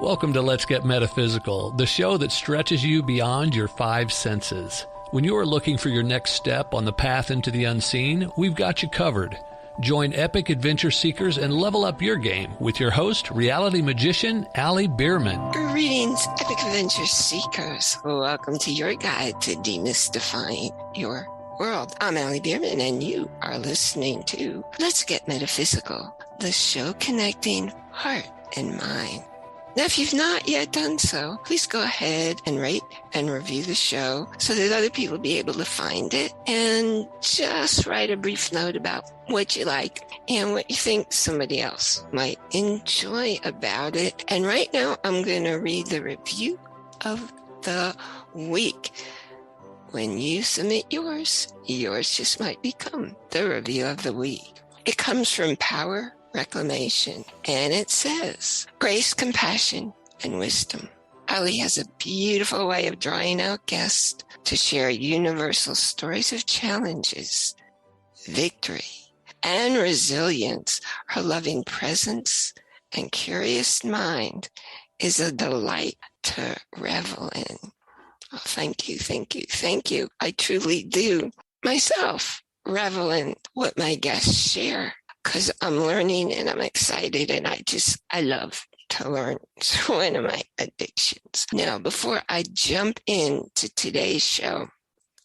Welcome to Let's Get Metaphysical, the show that stretches you beyond your five senses. When you are looking for your next step on the path into the unseen, we've got you covered. Join epic adventure seekers and level up your game with your host, reality magician, Bierman. Greetings, epic adventure seekers. Welcome to your guide to demystifying your world. I'm Bierman, and you are listening to Let's Get Metaphysical, the show connecting heart and mind. Now, if you've not yet done so, please go ahead and rate and review the show so that other people will be able to find it, and just write a brief note about what you like and what you think somebody else might enjoy about it. And right now, I'm going to read the review of the week. When you submit yours just might become the review of the week. It comes from Power Reclamation, and it says, grace, compassion, and wisdom. Ali has a beautiful way of drawing out guests to share universal stories of challenges, victory, and resilience. Her loving presence and curious mind is a delight to revel in. Oh, thank you, thank you, thank you. I truly do myself revel in what my guests share, because I'm learning and I'm excited, and I love to learn. It's one of my addictions. Now, before I jump into today's show,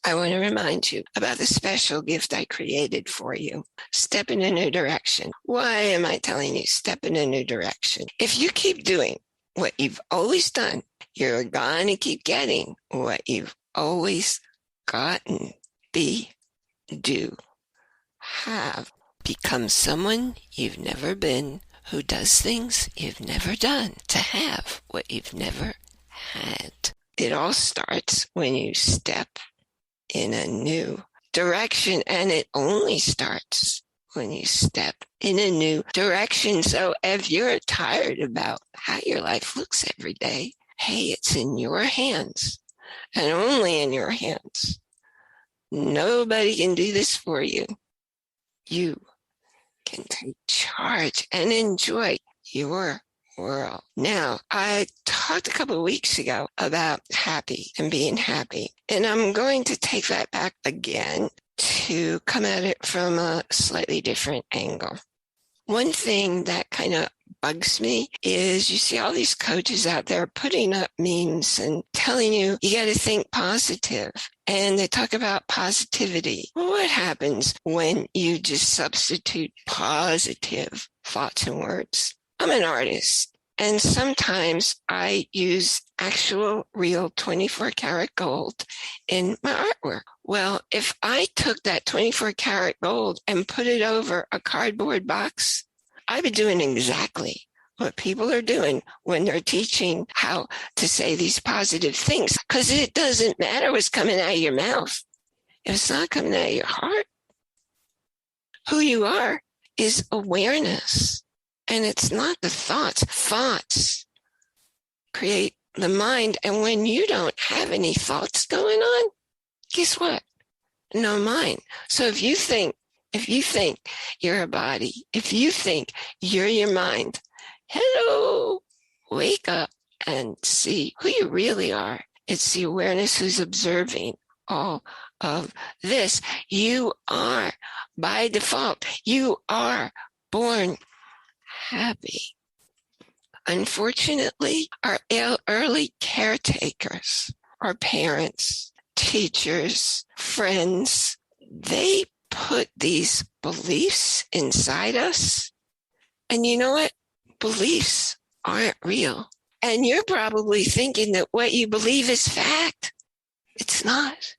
I want to remind you about the special gift I created for you. Step in a new direction. Why am I telling you step in a new direction? If you keep doing what you've always done, you're going to keep getting what you've always gotten. Be, do, have. Become someone you've never been, who does things you've never done, to have what you've never had. It all starts when you step in a new direction, and it only starts when you step in a new direction. So if you're tired about how your life looks every day, hey, it's in your hands, and only in your hands. Nobody can do this for you. You can take charge and enjoy your world. Now, I talked a couple of weeks ago about happy and being happy, and I'm going to take that back again to come at it from a slightly different angle. One thing that kind of bugs me is you see all these coaches out there putting up memes and telling you got to think positive. And they talk about positivity. Well, what happens when you just substitute positive thoughts and words? I'm an artist, and sometimes I use actual real 24 karat gold in my artwork. Well, if I took that 24 karat gold and put it over a cardboard box, I'd be doing exactly what people are doing when they're teaching how to say these positive things, because it doesn't matter what's coming out of your mouth if it's not coming out of your heart. Who you are is awareness, and it's not the thoughts. Thoughts create the mind, and when you don't have any thoughts going on, guess what? No mind. So if you think you're a body, if you think you're your mind, hello, wake up and see who you really are. It's the awareness who's observing all of this. You are, by default, you are born happy. Unfortunately, our early caretakers, our parents, teachers, friends, they put these beliefs inside us. And you know what? Beliefs aren't real. And you're probably thinking that what you believe is fact. It's not.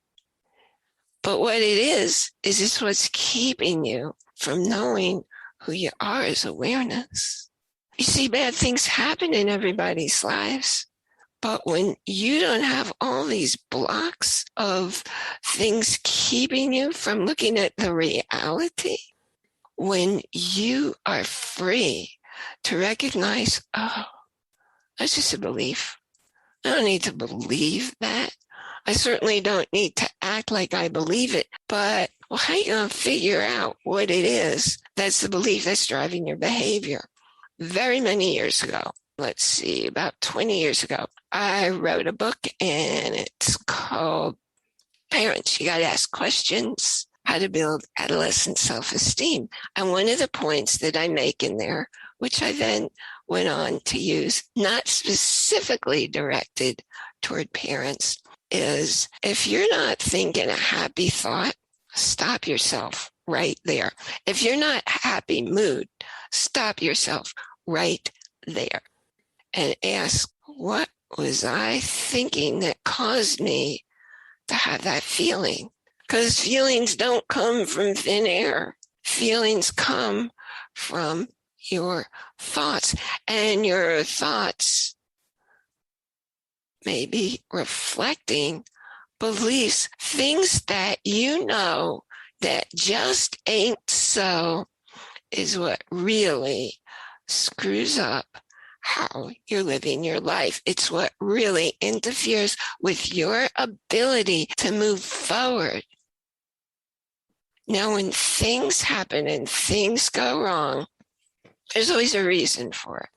But what it is it's what's keeping you from knowing who you are as awareness. You see, bad things happen in everybody's lives. But when you don't have all these blocks of things keeping you from looking at the reality, when you are free to recognize, oh, that's just a belief. I don't need to believe that. I certainly don't need to act like I believe it. But well, how are you going to figure out what it is that's the belief that's driving your behavior? Very many years ago, let's see, about 20 years ago, I wrote a book and it's called Parents, You Gotta Ask Questions, How to Build Adolescent Self-Esteem. And one of the points that I make in there, which I then went on to use, not specifically directed toward parents, is if you're not thinking a happy thought, stop yourself right there. If you're not happy mood, stop yourself right there and ask, what was I thinking that caused me to have that feeling? Because feelings don't come from thin air. Feelings come from your thoughts, and your thoughts may be reflecting beliefs, things that you know that just ain't so, is what really screws up how you're living your life. It's what really interferes with your ability to move forward. Now, when things happen and things go wrong, there's always a reason for it.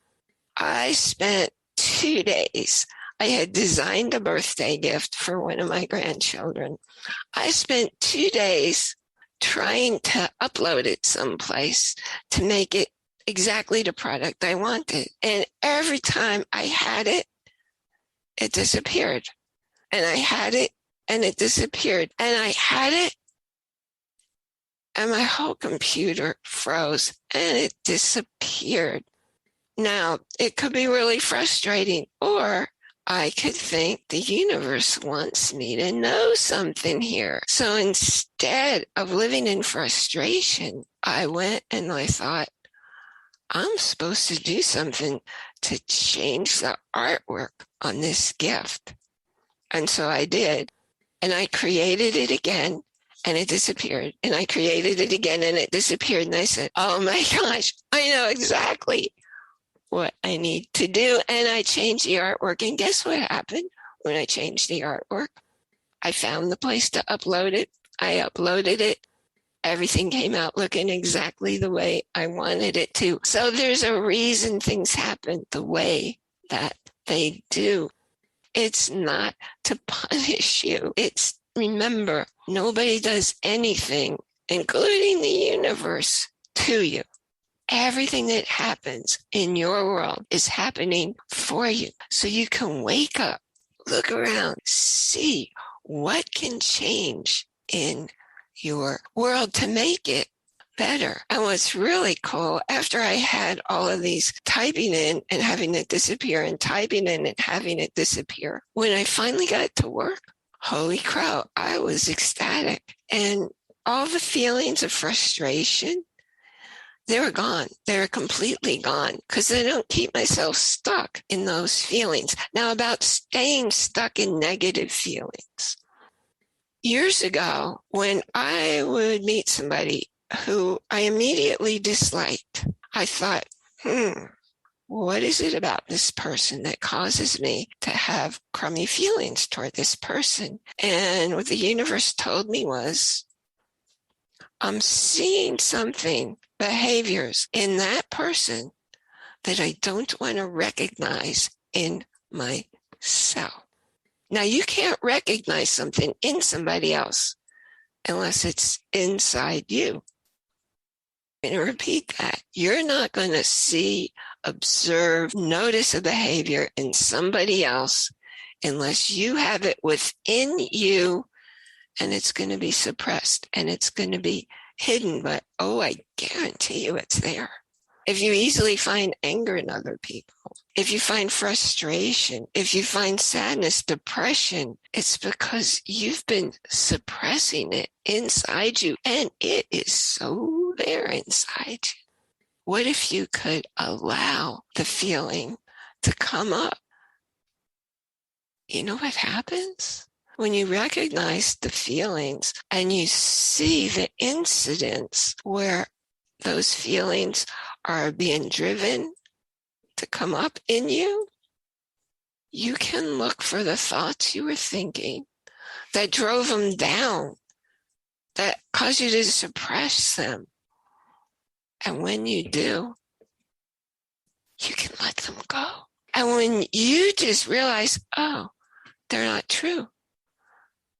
I spent 2 days. I had designed a birthday gift for one of my grandchildren. I spent 2 days trying to upload it someplace to make it exactly the product I wanted. And every time I had it, it disappeared. And I had it, and it disappeared. And I had it, and my whole computer froze, and it disappeared. Now, it could be really frustrating, or I could think the universe wants me to know something here. So instead of living in frustration, I went and I thought, I'm supposed to do something to change the artwork on this gift. And so I did. And I created it again, and it disappeared. And I created it again, and it disappeared. And I said, oh my gosh, I know exactly what I need to do. And I changed the artwork. And guess what happened when I changed the artwork? I found the place to upload it. I uploaded it. Everything came out looking exactly the way I wanted it to. So there's a reason things happen the way that they do. It's not to punish you. It's, remember, nobody does anything, including the universe, to you. Everything that happens in your world is happening for you. So you can wake up, look around, see what can change in your world to make it better. And what's really cool, after I had all of these typing in and having it disappear and typing in and having it disappear, when I finally got to work, holy crow, I was ecstatic. And all the feelings of frustration, they were gone. They were completely gone because I don't keep myself stuck in those feelings. Now, about staying stuck in negative feelings. Years ago, when I would meet somebody who I immediately disliked, I thought, what is it about this person that causes me to have crummy feelings toward this person? And what the universe told me was, I'm seeing something, behaviors in that person that I don't want to recognize in myself. Now, you can't recognize something in somebody else unless it's inside you. I'm going to repeat that. You're not going to see, observe, notice a behavior in somebody else unless you have it within you, and it's going to be suppressed and it's going to be hidden. But, I guarantee you it's there. If you easily find anger in other people, if you find frustration, if you find sadness, depression, it's because you've been suppressing it inside you, and it is so there inside you. What if you could allow the feeling to come up? You know what happens? When you recognize the feelings and you see the incidents where those feelings are being driven to come up in you, you can look for the thoughts you were thinking that drove them down, that caused you to suppress them. And when you do, you can let them go. And when you just realize, oh, they're not true.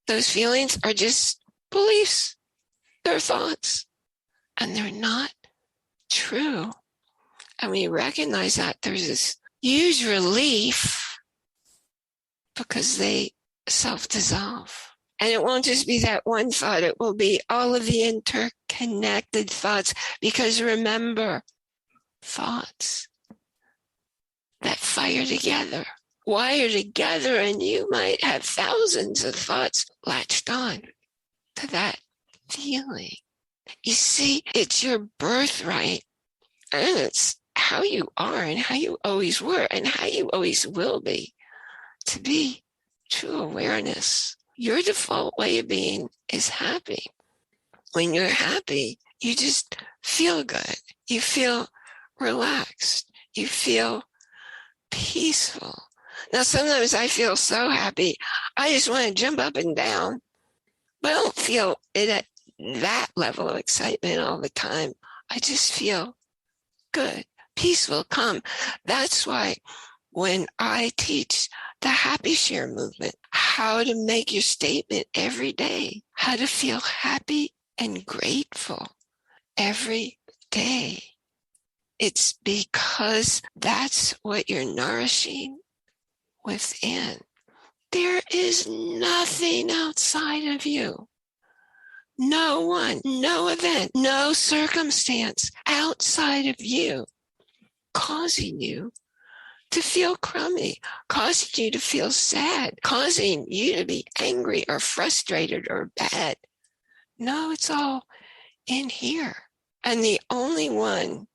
Those feelings are just beliefs. They're thoughts. And they're not true. And when you recognize that, there's this huge relief because they self-dissolve. And it won't just be that one thought. It will be all of the interconnected thoughts. Because remember, thoughts that fire together, wire together, and you might have thousands of thoughts latched on to that feeling. You see, it's your birthright, and it's how you are and how you always were and how you always will be, to be true awareness. Your default way of being is happy. When you're happy, you just feel good. You feel relaxed. You feel peaceful. Now, sometimes I feel so happy, I just want to jump up and down, but I don't feel it at that level of excitement all the time. I just feel good, peaceful, calm. That's why when I teach the Happy Share movement, how to make your statement every day, how to feel happy and grateful every day, it's because that's what you're nourishing within. There is nothing outside of you. No one, no event, no circumstance outside of you causing you to feel crummy, causing you to feel sad, causing you to be angry or frustrated or bad. No, it's all in here. And the only one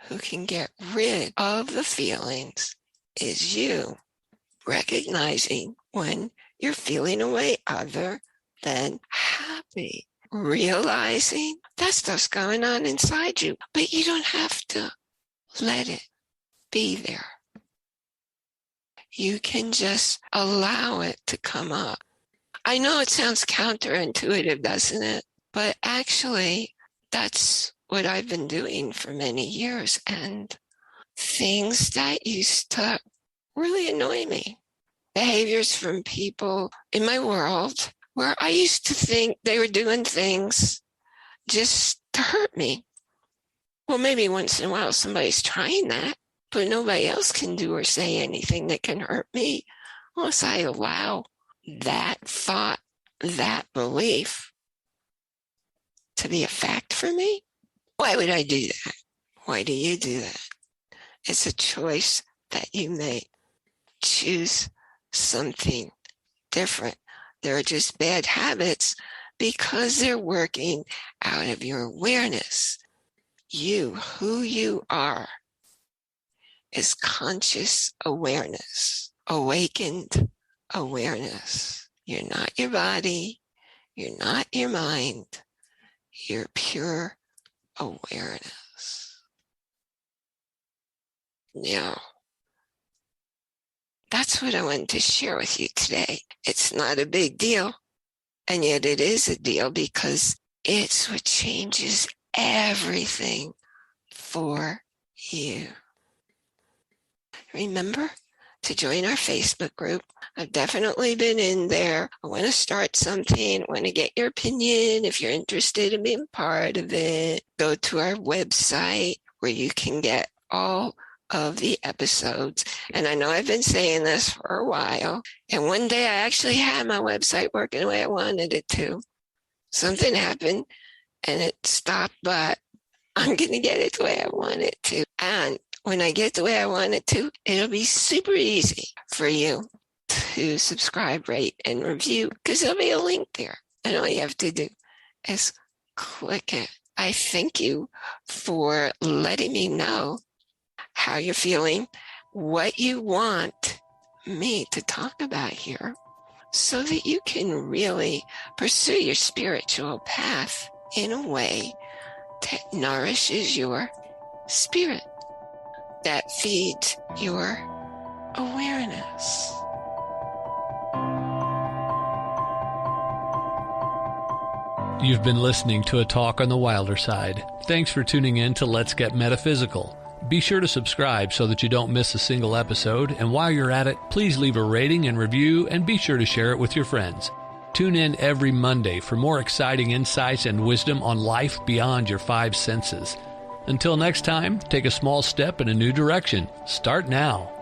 who can get rid of the feelings is you, recognizing when you're feeling a way other than happy, realizing that stuff's going on inside you, but you don't have to let it be there. You can just allow it to come up. I know it sounds counterintuitive, doesn't it? But actually, that's what I've been doing for many years. And things that used to really annoy me, behaviors from people in my world where I used to think they were doing things just to hurt me. Well, maybe once in a while somebody's trying that, but nobody else can do or say anything that can hurt me unless I allow that thought, that belief to be a fact for me. Why would I do that? Why do you do that? It's a choice that you make. Choose something different. They're just bad habits because they're working out of your awareness. You, who you are, is conscious awareness, awakened awareness. You're not your body. You're not your mind. You're pure awareness. Now, that's what I wanted to share with you today. It's not a big deal, and yet it is a deal because it's what changes everything for you. Remember to join our Facebook group. I've definitely been in there. I want to start something. I want to get your opinion. If you're interested in being part of it, go to our website where you can get all of the episodes. And I know I've been saying this for a while. And one day I actually had my website working the way I wanted it to. Something happened and it stopped, but I'm going to get it the way I want it to. And when I get it the way I want it to, it'll be super easy for you to subscribe, rate, and review because there'll be a link there. And all you have to do is click it. I thank you for letting me know how you're feeling, what you want me to talk about here so that you can really pursue your spiritual path in a way that nourishes your spirit, that feeds your awareness. You've been listening to a talk on the wilder side. Thanks for tuning in to Let's Get Metaphysical. Be sure to subscribe so that you don't miss a single episode, and while you're at it, please leave a rating and review and be sure to share it with your friends. Tune in every Monday for more exciting insights and wisdom on life beyond your five senses. Until next time, take a small step in a new direction. Start now.